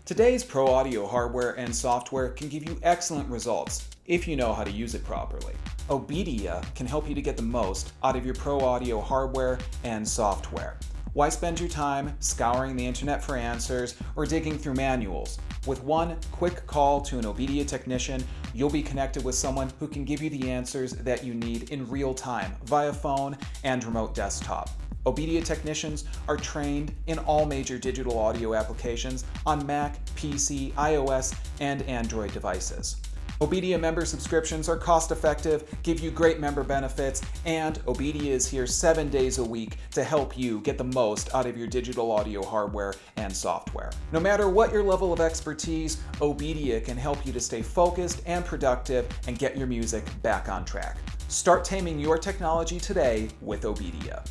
Today's pro audio hardware and software can give you excellent results if you know how to use it properly. OBEDIA can help you to get the most out of your pro audio hardware and software. Why spend your time scouring the internet for answers or digging through manuals? With one quick call to an OBEDIA technician, you'll be connected with someone who can give you the answers that you need in real time via phone and remote desktop. OBEDIA technicians are trained in all major digital audio applications on Mac, PC, iOS, and Android devices. OBEDIA member subscriptions are cost-effective, give you great member benefits, and OBEDIA is here 7 days a week to help you get the most out of your digital audio hardware and software. No matter what your level of expertise, OBEDIA can help you to stay focused and productive and get your music back on track. Start taming your technology today with OBEDIA.